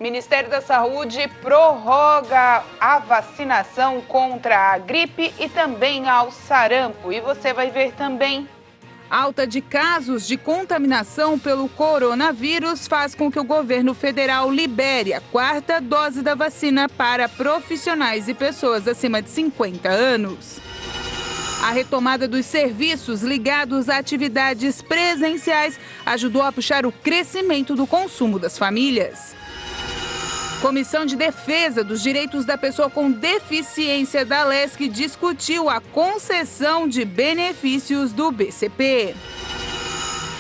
Ministério da Saúde prorroga a vacinação contra a gripe e também ao sarampo. E você vai ver também. Alta de casos de contaminação pelo coronavírus faz com que o governo federal libere a 4ª dose da vacina para profissionais e pessoas acima de 50 anos. A retomada dos serviços ligados a atividades presenciais ajudou a puxar o crescimento do consumo das famílias. Comissão de Defesa dos Direitos da Pessoa com Deficiência da Alesc discutiu a concessão de benefícios do BCP.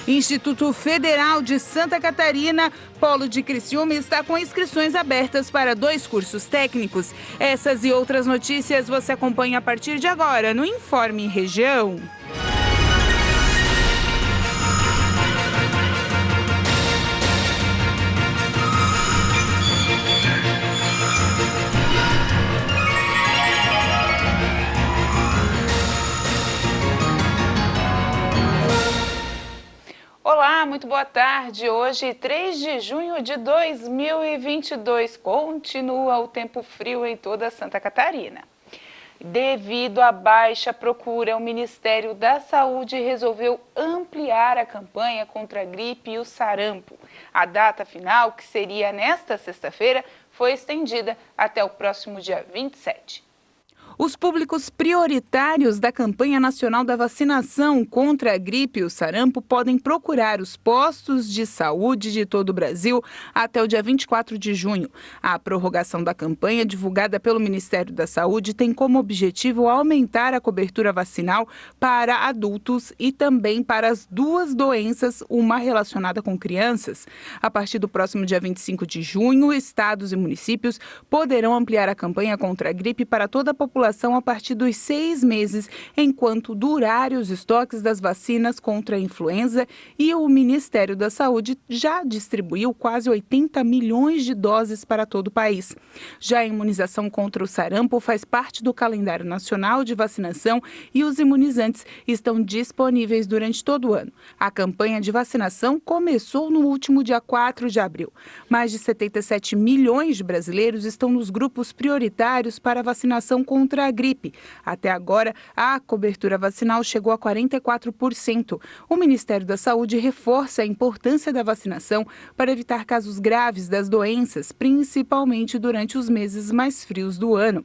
Instituto Federal de Santa Catarina, Polo de Criciúma, está com inscrições abertas para 2 cursos técnicos. Essas e outras notícias você acompanha a partir de agora no Informe Região. Olá, muito boa tarde. Hoje, 3 de junho de 2022, continua o tempo frio em toda Santa Catarina. Devido à baixa procura, o Ministério da Saúde resolveu ampliar a campanha contra a gripe e o sarampo. A data final, que seria nesta sexta-feira, foi estendida até o próximo dia 27. Os públicos prioritários da campanha nacional da vacinação contra a gripe e o sarampo podem procurar os postos de saúde de todo o Brasil até o dia 24 de junho. A prorrogação da campanha, divulgada pelo Ministério da Saúde, tem como objetivo aumentar a cobertura vacinal para adultos e também para as 2 doenças, uma relacionada com crianças. A partir do próximo dia 25 de junho, estados e municípios poderão ampliar a campanha contra a gripe para toda a população a partir dos 6 meses, enquanto durarem os estoques das vacinas contra a influenza, e o Ministério da Saúde já distribuiu quase 80 milhões de doses para todo o país. Já a imunização contra o sarampo faz parte do calendário nacional de vacinação e os imunizantes estão disponíveis durante todo o ano. A campanha de vacinação começou no último dia 4 de abril. Mais de 77 milhões de brasileiros estão nos grupos prioritários para a vacinação contra a gripe. Até agora, a cobertura vacinal chegou a 44%. O Ministério da Saúde reforça a importância da vacinação para evitar casos graves das doenças, principalmente durante os meses mais frios do ano.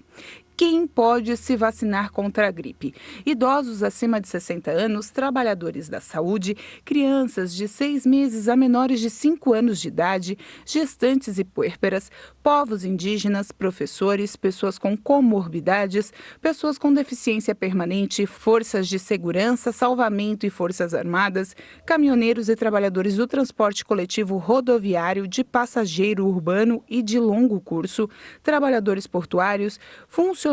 Quem pode se vacinar contra a gripe? Idosos acima de 60 anos, trabalhadores da saúde, crianças de 6 meses a menores de 5 anos de idade, gestantes e puérperas, povos indígenas, professores, pessoas com comorbidades, pessoas com deficiência permanente, forças de segurança, salvamento e forças armadas, caminhoneiros e trabalhadores do transporte coletivo rodoviário, de passageiro urbano e de longo curso, trabalhadores portuários, funcionários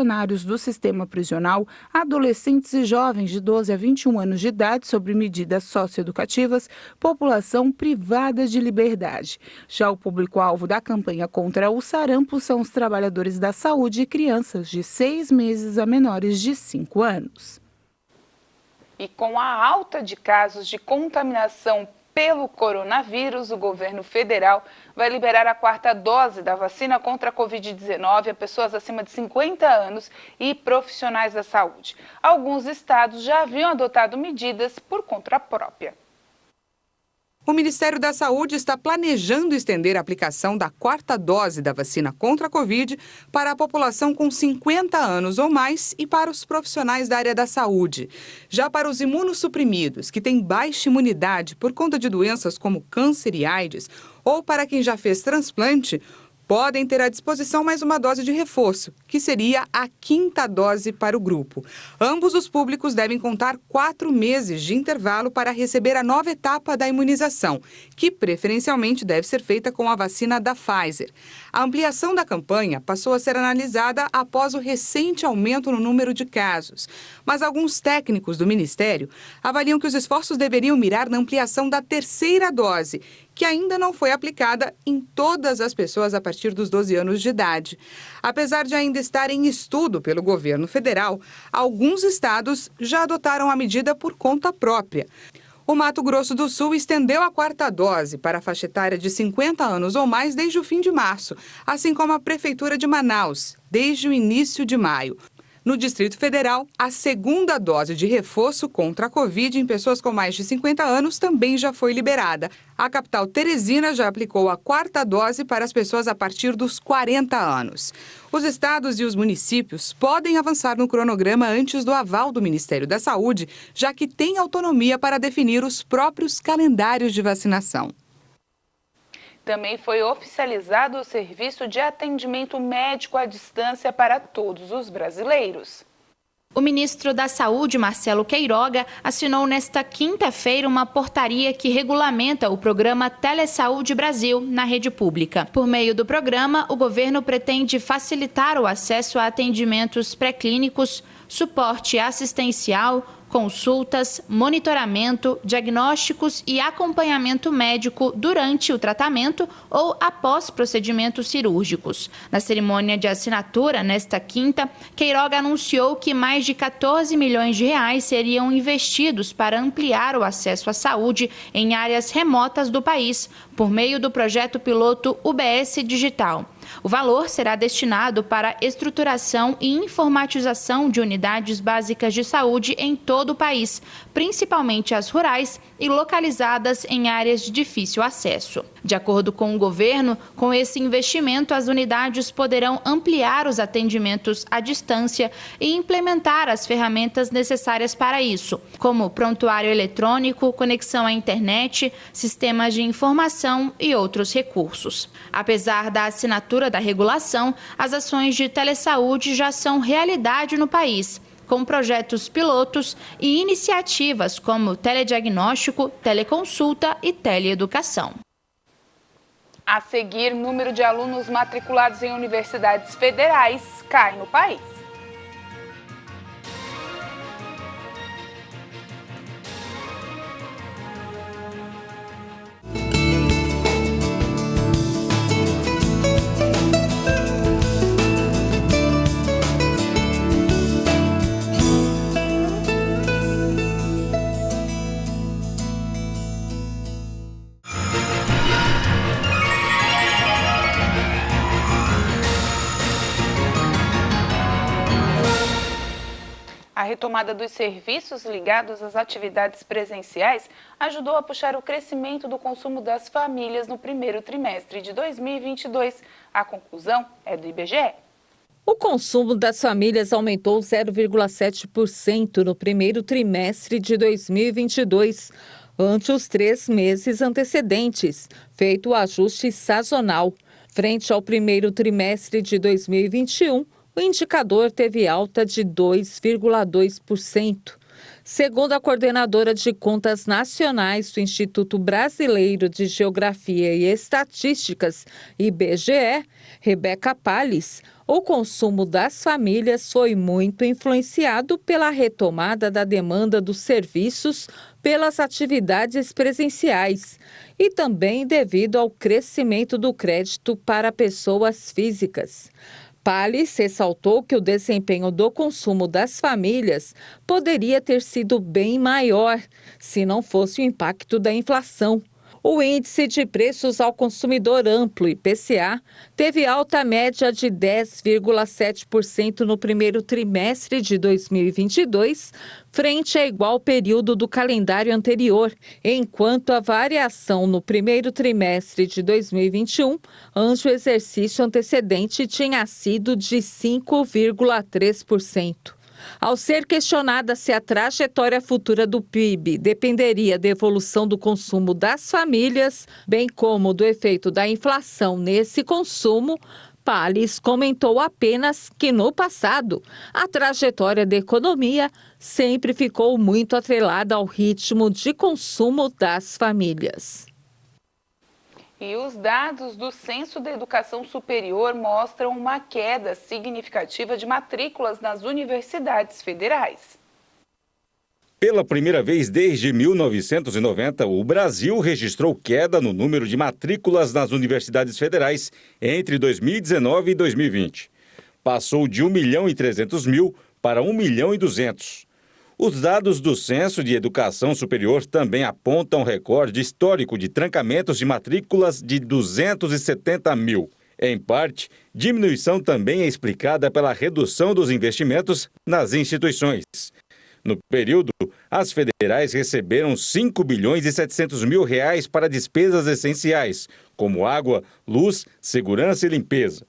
do sistema prisional, adolescentes e jovens de 12 a 21 anos de idade sob medidas socioeducativas, população privada de liberdade. Já o público-alvo da campanha contra o sarampo são os trabalhadores da saúde e crianças de 6 meses a menores de 5 anos. E com a alta de casos de contaminação pelo coronavírus, o governo federal vai liberar a 4ª dose da vacina contra a Covid-19 a pessoas acima de 50 anos e profissionais da saúde. Alguns estados já haviam adotado medidas por conta própria. O Ministério da Saúde está planejando estender a aplicação da 4ª dose da vacina contra a Covid para a população com 50 anos ou mais e para os profissionais da área da saúde. Já para os imunossuprimidos, que têm baixa imunidade por conta de doenças como câncer e AIDS, ou para quem já fez transplante, podem ter à disposição mais uma dose de reforço, que seria a 5ª dose para o grupo. Ambos os públicos devem contar 4 meses de intervalo para receber a nova etapa da imunização, que preferencialmente deve ser feita com a vacina da Pfizer. A ampliação da campanha passou a ser analisada após o recente aumento no número de casos. Mas alguns técnicos do Ministério avaliam que os esforços deveriam mirar na ampliação da 3ª dose, que ainda não foi aplicada em todas as pessoas a partir dos 12 anos de idade. Apesar de ainda estar em estudo pelo governo federal, alguns estados já adotaram a medida por conta própria. O Mato Grosso do Sul estendeu a quarta dose para a faixa etária de 50 anos ou mais desde o fim de março, assim como a Prefeitura de Manaus, desde o início de maio. No Distrito Federal, a segunda dose de reforço contra a Covid em pessoas com mais de 50 anos também já foi liberada. A capital Teresina já aplicou a quarta dose para as pessoas a partir dos 40 anos. Os estados e os municípios podem avançar no cronograma antes do aval do Ministério da Saúde, já que têm autonomia para definir os próprios calendários de vacinação. Também foi oficializado o serviço de atendimento médico à distância para todos os brasileiros. O ministro da Saúde, Marcelo Queiroga, assinou nesta quinta-feira uma portaria que regulamenta o programa Telesaúde Brasil na rede pública. Por meio do programa, o governo pretende facilitar o acesso a atendimentos pré-clínicos, suporte assistencial, consultas, monitoramento, diagnósticos e acompanhamento médico durante o tratamento ou após procedimentos cirúrgicos. Na cerimônia de assinatura, nesta quinta, Queiroga anunciou que mais de 14 milhões de reais seriam investidos para ampliar o acesso à saúde em áreas remotas do país, por meio do projeto piloto UBS Digital. O valor será destinado para estruturação e informatização de unidades básicas de saúde em todo o país, principalmente as rurais e localizadas em áreas de difícil acesso. De acordo com o governo, com esse investimento, as unidades poderão ampliar os atendimentos à distância e implementar as ferramentas necessárias para isso, como prontuário eletrônico, conexão à internet, sistemas de informação e outros recursos. Apesar da assinatura da regulação, as ações de telesaúde já são realidade no país, com projetos pilotos e iniciativas como telediagnóstico, teleconsulta e teleeducação. A seguir, o número de alunos matriculados em universidades federais cai no país. A retomada dos serviços ligados às atividades presenciais ajudou a puxar o crescimento do consumo das famílias no primeiro trimestre de 2022. A conclusão é do IBGE. O consumo das famílias aumentou 0,7% no primeiro trimestre de 2022, ante os 3 meses antecedentes, feito o ajuste sazonal. Frente ao primeiro trimestre de 2021, o indicador teve alta de 2,2%. Segundo a coordenadora de contas nacionais do Instituto Brasileiro de Geografia e Estatísticas, IBGE, Rebeca Palles, o consumo das famílias foi muito influenciado pela retomada da demanda dos serviços pelas atividades presenciais e também devido ao crescimento do crédito para pessoas físicas. Palles ressaltou que o desempenho do consumo das famílias poderia ter sido bem maior se não fosse o impacto da inflação. O índice de preços ao consumidor amplo, IPCA, teve alta média de 10,7% no primeiro trimestre de 2022, frente a igual período do calendário anterior, enquanto a variação no primeiro trimestre de 2021, ante o exercício antecedente, tinha sido de 5,3%. Ao ser questionada se a trajetória futura do PIB dependeria da evolução do consumo das famílias, bem como do efeito da inflação nesse consumo, Palles comentou apenas que, no passado, a trajetória da economia sempre ficou muito atrelada ao ritmo de consumo das famílias. E os dados do Censo da Educação Superior mostram uma queda significativa de matrículas nas universidades federais. Pela primeira vez desde 1990, o Brasil registrou queda no número de matrículas nas universidades federais entre 2019 e 2020. Passou de 1.300.000 para 1.200.000. Os dados do Censo de Educação Superior também apontam recorde histórico de trancamentos de matrículas de 270 mil. Em parte, diminuição também é explicada pela redução dos investimentos nas instituições. No período, as federais receberam 5 bilhões e 700 mil reais para despesas essenciais, como água, luz, segurança e limpeza.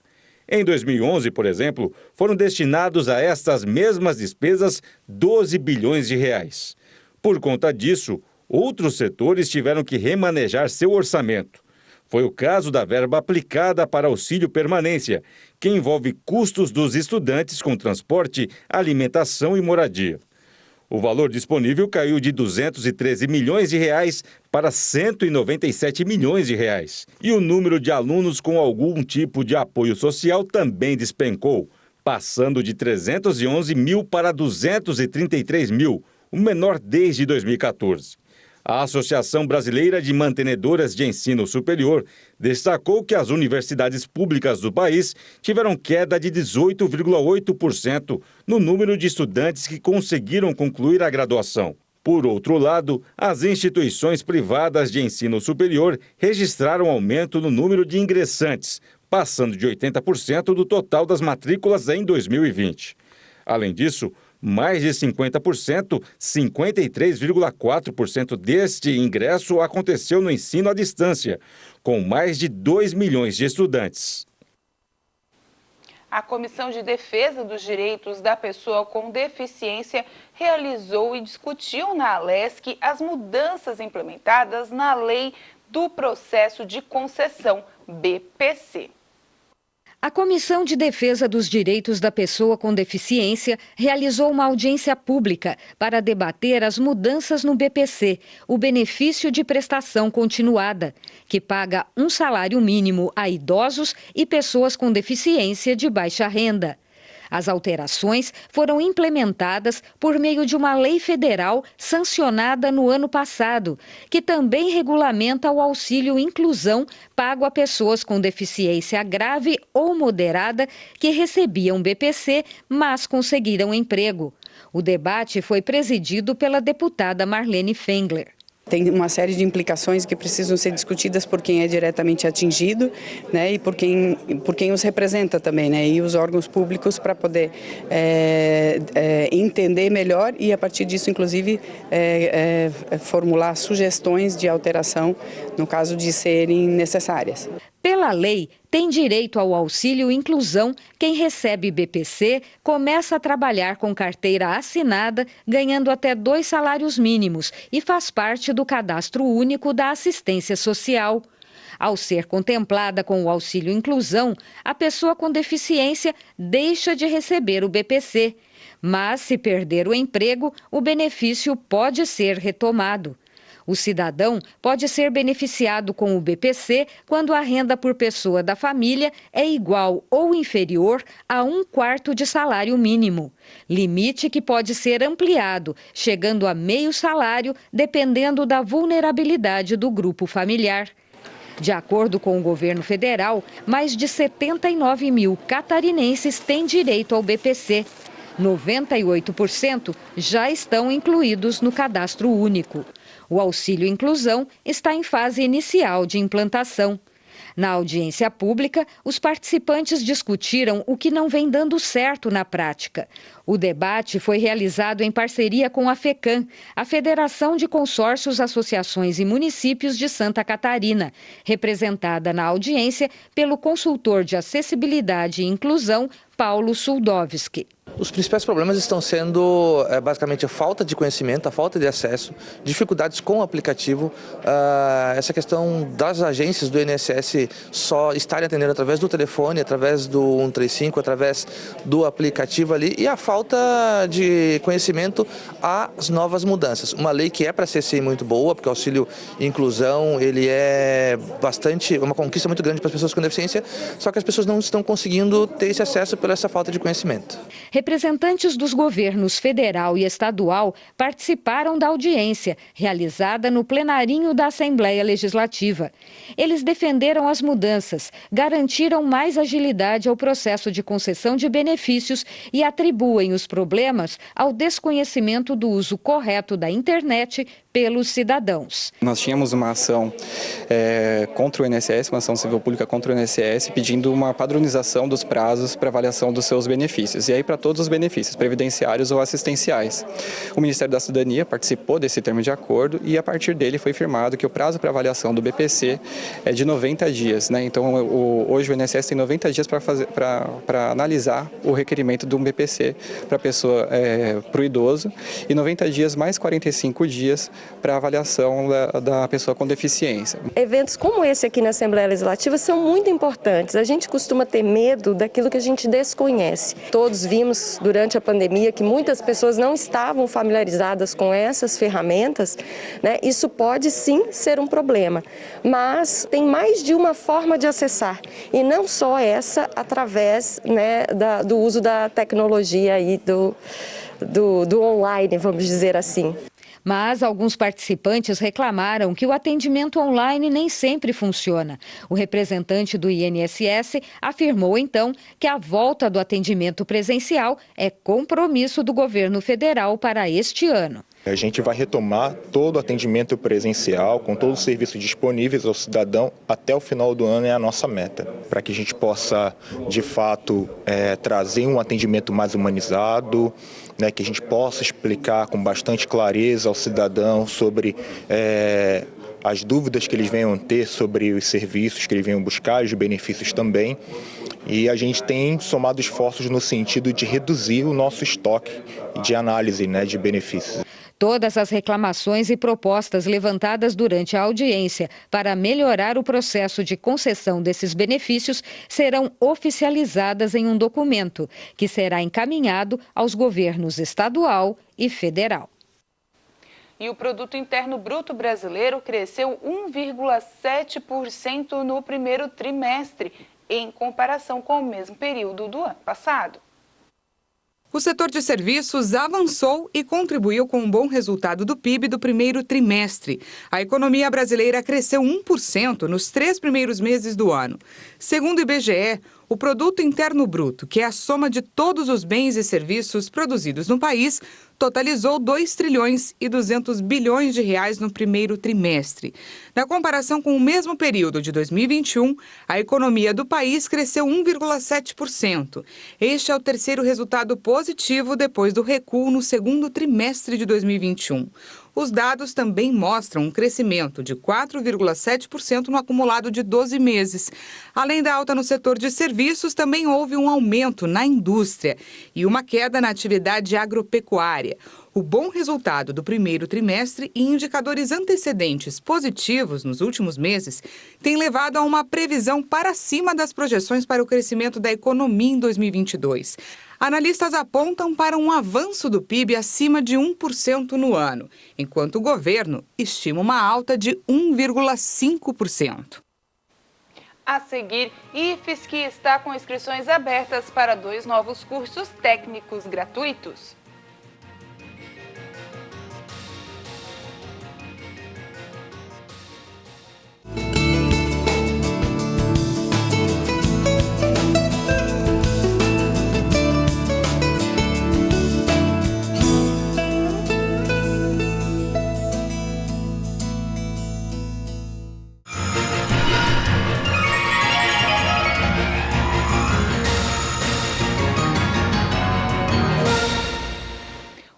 Em 2011, por exemplo, foram destinados a estas mesmas despesas 12 bilhões de reais. Por conta disso, outros setores tiveram que remanejar seu orçamento. Foi o caso da verba aplicada para auxílio permanência, que envolve custos dos estudantes com transporte, alimentação e moradia. O valor disponível caiu de 213 milhões de reais para 197 milhões de reais. E o número de alunos com algum tipo de apoio social também despencou, passando de 311 mil para 233 mil, o menor desde 2014. A Associação Brasileira de Mantenedoras de Ensino Superior destacou que as universidades públicas do país tiveram queda de 18,8% no número de estudantes que conseguiram concluir a graduação. Por outro lado, as instituições privadas de ensino superior registraram aumento no número de ingressantes, passando de 80% do total das matrículas em 2020. Além disso, mais de 50%, 53,4% deste ingresso aconteceu no ensino à distância, com mais de 2 milhões de estudantes. A Comissão de Defesa dos Direitos da Pessoa com Deficiência realizou e discutiu na Alesc as mudanças implementadas na Lei do Processo de Concessão, BPC. A Comissão de Defesa dos Direitos da Pessoa com Deficiência realizou uma audiência pública para debater as mudanças no BPC, o benefício de prestação continuada, que paga um salário mínimo a idosos e pessoas com deficiência de baixa renda. As alterações foram implementadas por meio de uma lei federal sancionada no ano passado, que também regulamenta o auxílio inclusão pago a pessoas com deficiência grave ou moderada que recebiam BPC, mas conseguiram emprego. O debate foi presidido pela deputada Marlene Fengler. Tem uma série de implicações que precisam ser discutidas por quem é diretamente atingido, né, e por quem os representa também, né, e os órgãos públicos para poder entender melhor e, a partir disso, inclusive, formular sugestões de alteração no caso de serem necessárias. Pela lei, tem direito ao auxílio inclusão quem recebe BPC, começa a trabalhar com carteira assinada, ganhando até 2 salários mínimos e faz parte do cadastro único da assistência social. Ao ser contemplada com o auxílio inclusão, a pessoa com deficiência deixa de receber o BPC. Mas, se perder o emprego, o benefício pode ser retomado. O cidadão pode ser beneficiado com o BPC quando a renda por pessoa da família é igual ou inferior a 1/4 de salário mínimo. Limite que pode ser ampliado, chegando a meio salário, dependendo da vulnerabilidade do grupo familiar. De acordo com o governo federal, mais de 79 mil catarinenses têm direito ao BPC. 98% já estão incluídos no cadastro único. O auxílio inclusão está em fase inicial de implantação. Na audiência pública, os participantes discutiram o que não vem dando certo na prática. O debate foi realizado em parceria com a FECAM, a Federação de Consórcios, Associações e Municípios de Santa Catarina, representada na audiência pelo consultor de acessibilidade e inclusão, Paulo Suldovski. Os principais problemas estão sendo basicamente a falta de conhecimento, a falta de acesso, dificuldades com o aplicativo, essa questão das agências do INSS só estarem atendendo através do telefone, através do 135, através do aplicativo ali, e a falta de conhecimento às novas mudanças. Uma lei que é para ser sim muito boa, porque o auxílio inclusão ele é uma conquista muito grande para as pessoas com deficiência, só que as pessoas não estão conseguindo ter esse acesso por essa falta de conhecimento. Representantes dos governos federal e estadual participaram da audiência, realizada no plenarinho da Assembleia Legislativa. Eles defenderam as mudanças, garantiram mais agilidade ao processo de concessão de benefícios e atribuem os problemas ao desconhecimento do uso correto da internet pelos cidadãos. Nós tínhamos uma ação contra o INSS, uma ação civil pública contra o INSS, pedindo uma padronização dos prazos para avaliação dos seus benefícios, e aí para todos os benefícios, previdenciários ou assistenciais. O Ministério da Cidadania participou desse termo de acordo e a partir dele foi firmado que o prazo para avaliação do BPC é de 90 dias. Então, hoje o INSS tem 90 dias para analisar o requerimento de um BPC para a pessoa, para o idoso, e 90 dias mais 45 dias para avaliação da pessoa com deficiência. Eventos como esse aqui na Assembleia Legislativa são muito importantes. A gente costuma ter medo daquilo que a gente desconhece. Todos vimos durante a pandemia que muitas pessoas não estavam familiarizadas com essas ferramentas, né? Isso pode sim ser um problema, mas tem mais de uma forma de acessar e não só essa através, né, do uso da tecnologia e do online, vamos dizer assim. Mas alguns participantes reclamaram que o atendimento online nem sempre funciona. O representante do INSS afirmou, então, que a volta do atendimento presencial é compromisso do governo federal para este ano. A gente vai retomar todo o atendimento presencial, com todos os serviços disponíveis ao cidadão até o final do ano, é a nossa meta, para que a gente possa, de fato, trazer um atendimento mais humanizado, né, que a gente possa explicar com bastante clareza ao cidadão sobre as dúvidas que eles venham ter sobre os serviços que eles venham buscar, os benefícios também. E a gente tem somado esforços no sentido de reduzir o nosso estoque de análise, né, de benefícios. Todas as reclamações e propostas levantadas durante a audiência para melhorar o processo de concessão desses benefícios serão oficializadas em um documento, que será encaminhado aos governos estadual e federal. E o Produto Interno Bruto brasileiro cresceu 1,7% no primeiro trimestre, em comparação com o mesmo período do ano passado. O setor de serviços avançou e contribuiu com um bom resultado do PIB do primeiro trimestre. A economia brasileira cresceu 1% nos 3 primeiros meses do ano. Segundo o IBGE, o Produto Interno Bruto, que é a soma de todos os bens e serviços produzidos no país, totalizou 2 trilhões e 200 bilhões de reais no primeiro trimestre. Na comparação com o mesmo período de 2021, a economia do país cresceu 1,7%. Este é o terceiro resultado positivo depois do recuo no segundo trimestre de 2021. Os dados também mostram um crescimento de 4,7% no acumulado de 12 meses. Além da alta no setor de serviços, também houve um aumento na indústria e uma queda na atividade agropecuária. O bom resultado do primeiro trimestre e indicadores antecedentes positivos nos últimos meses têm levado a uma previsão para cima das projeções para o crescimento da economia em 2022. Analistas apontam para um avanço do PIB acima de 1% no ano, enquanto o governo estima uma alta de 1,5%. A seguir, IFSC está com inscrições abertas para 2 novos cursos técnicos gratuitos.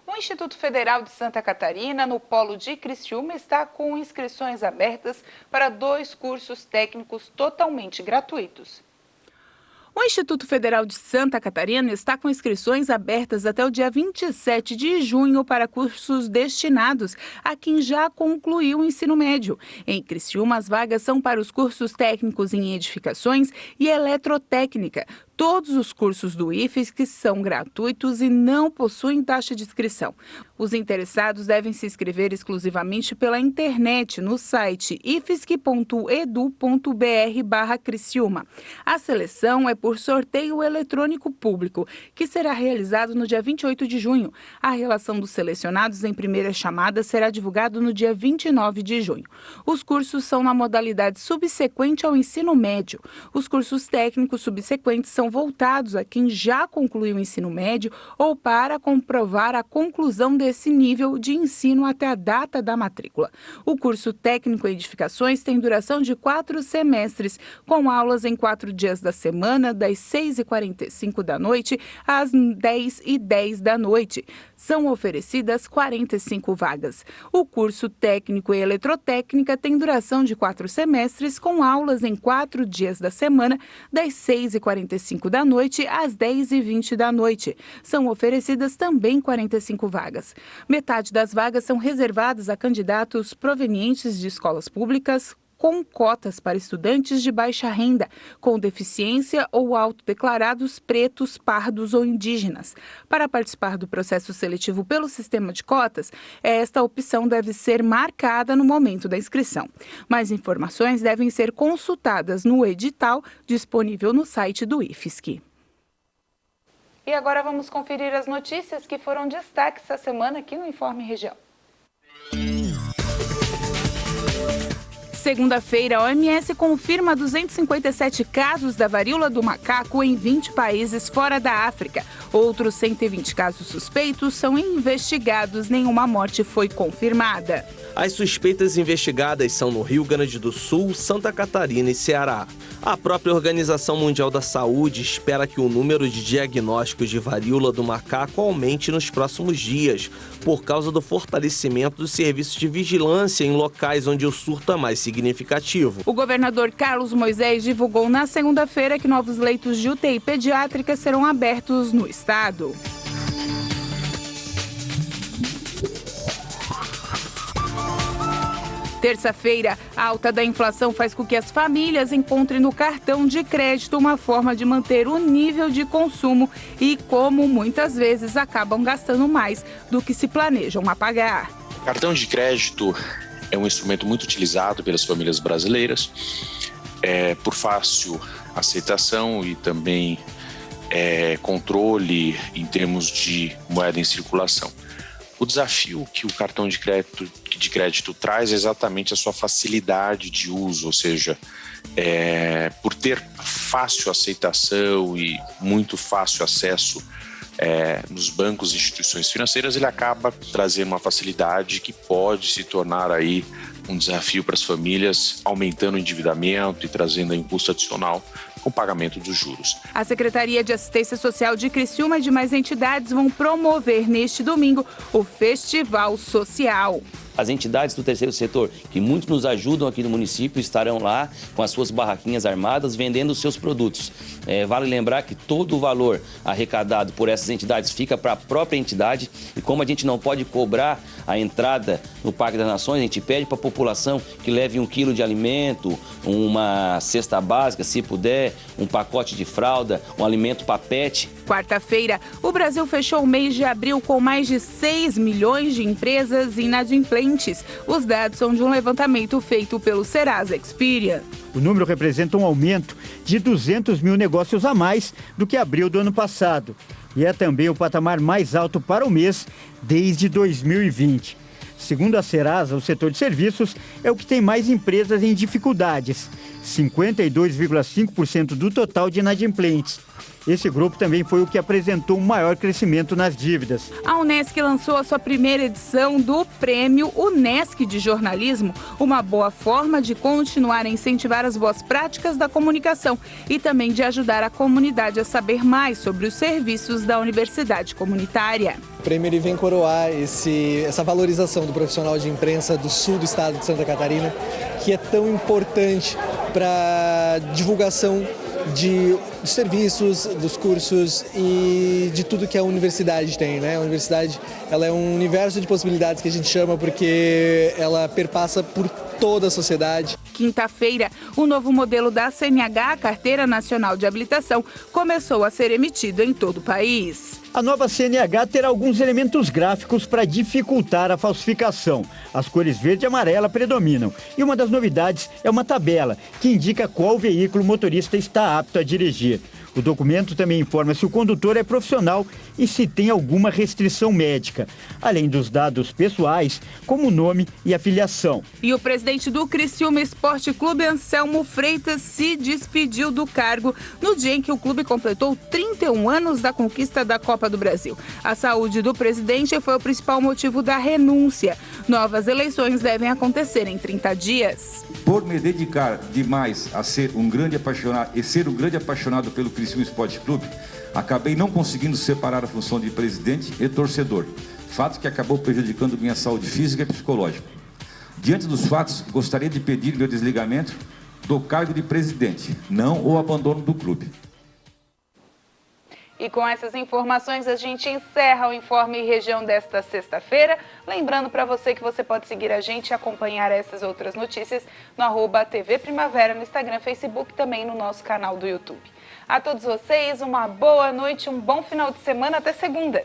O Instituto Federal de Santa Catarina, no Polo de Criciúma, está com inscrições abertas para 2 cursos técnicos totalmente gratuitos. O Instituto Federal de Santa Catarina está com inscrições abertas até o dia 27 de junho para cursos destinados a quem já concluiu o ensino médio. Em Criciúma, as vagas são para os cursos técnicos em edificações e eletrotécnica. Todos os cursos do IFSC são gratuitos e não possuem taxa de inscrição. Os interessados devem se inscrever exclusivamente pela internet no site ifsc.edu.br/Criciúma. A seleção é por sorteio eletrônico público, que será realizado no dia 28 de junho. A relação dos selecionados em primeira chamada será divulgada no dia 29 de junho. Os cursos são na modalidade subsequente ao ensino médio. Os cursos técnicos subsequentes são voltados a quem já concluiu o ensino médio ou para comprovar a conclusão desse nível de ensino até a data da matrícula. O curso técnico em edificações tem duração de 4 semestres, com aulas em 4 dias da semana, das 6h45 da noite às 10h10 da noite. São oferecidas 45 vagas. O curso técnico em eletrotécnica tem duração de 4 semestres, com aulas em 4 dias da semana, das 6h45 da noite às 10h20 da noite. São oferecidas também 45 vagas. Metade das vagas são reservadas a candidatos provenientes de escolas públicas, com cotas para estudantes de baixa renda, com deficiência ou autodeclarados pretos, pardos ou indígenas. Para participar do processo seletivo pelo sistema de cotas, esta opção deve ser marcada no momento da inscrição. Mais informações devem ser consultadas no edital disponível no site do IFSC. E agora vamos conferir as notícias que foram destaque essa semana aqui no Informe Região. Segunda-feira, a OMS confirma 257 casos da varíola do macaco em 20 países fora da África. Outros 120 casos suspeitos são investigados, nenhuma morte foi confirmada. As suspeitas investigadas são no Rio Grande do Sul, Santa Catarina e Ceará. A própria Organização Mundial da Saúde espera que o número de diagnósticos de varíola do macaco aumente nos próximos dias, por causa do fortalecimento dos serviços de vigilância em locais onde o surto é mais significativo. O governador Carlos Moisés divulgou na segunda-feira que novos leitos de UTI pediátrica serão abertos no estado. Terça-feira, a alta da inflação faz com que as famílias encontrem no cartão de crédito uma forma de manter o nível de consumo e, como muitas vezes, acabam gastando mais do que se planejam a pagar. O cartão de crédito é um instrumento muito utilizado pelas famílias brasileiras, por fácil aceitação e também controle em termos de moeda em circulação. O desafio que o cartão de crédito traz é exatamente a sua facilidade de uso, ou seja, por ter fácil aceitação e muito fácil acesso nos bancos e instituições financeiras, ele acaba trazendo uma facilidade que pode se tornar aí um desafio para as famílias, aumentando o endividamento e trazendo um custo adicional com o pagamento dos juros. A Secretaria de Assistência Social de Criciúma e demais entidades vão promover neste domingo o Festival Social. As entidades do terceiro setor, que muito nos ajudam aqui no município, estarão lá com as suas barraquinhas armadas, vendendo os seus produtos. Vale lembrar que todo o valor arrecadado por essas entidades fica para a própria entidade e como a gente não pode cobrar a entrada no Parque das Nações, a gente pede para a população que leve 1 quilo de alimento, uma cesta básica, se puder, um pacote de fralda, um alimento para pet. Quarta-feira, o Brasil fechou o mês de abril com mais de 6 milhões de empresas inadimplentes. Os dados são de um levantamento feito pelo Serasa Experian. O número representa um aumento de 200 mil negócios a mais do que abril do ano passado. E é também o patamar mais alto para o mês desde 2020. Segundo a Serasa, o setor de serviços é o que tem mais empresas em dificuldades, 52,5% do total de inadimplentes. Esse grupo também foi o que apresentou um maior crescimento nas dívidas. A Unesc lançou a sua primeira edição do Prêmio Unesc de Jornalismo, uma boa forma de continuar a incentivar as boas práticas da comunicação e também de ajudar a comunidade a saber mais sobre os serviços da universidade comunitária. O prêmio ele vem coroar essa valorização do profissional de imprensa do sul do estado de Santa Catarina, que é tão importante para a divulgação dos serviços, dos cursos e de tudo que a universidade tem, né? A universidade ela é um universo de possibilidades que a gente chama porque ela perpassa por toda a sociedade. quinta-feira. O novo modelo da CNH, a Carteira Nacional de Habilitação, começou a ser emitido em todo o país. A nova CNH terá alguns elementos gráficos para dificultar a falsificação. As cores verde e amarela predominam. E uma das novidades é uma tabela que indica qual veículo o motorista está apto a dirigir. O documento também informa se o condutor é profissional e se tem alguma restrição médica, além dos dados pessoais, como o nome e a filiação. E o presidente do Criciúma Esporte Clube, Anselmo Freitas, se despediu do cargo no dia em que o clube completou 31 anos da conquista da Copa do Brasil. A saúde do presidente foi o principal motivo da renúncia. Novas eleições devem acontecer em 30 dias. Por me dedicar demais a ser um grande apaixonado pelo Criciúma Esporte Clube, acabei não conseguindo separar a função de presidente e torcedor, fato que acabou prejudicando minha saúde física e psicológica. Diante dos fatos, gostaria de pedir meu desligamento do cargo de presidente, não o abandono do clube. E com essas informações a gente encerra o Informe Região desta sexta-feira. Lembrando para você que você pode seguir a gente e acompanhar essas outras notícias no @TV Primavera, no Instagram, Facebook e também no nosso canal do YouTube. A todos vocês, uma boa noite, um bom final de semana, até segunda.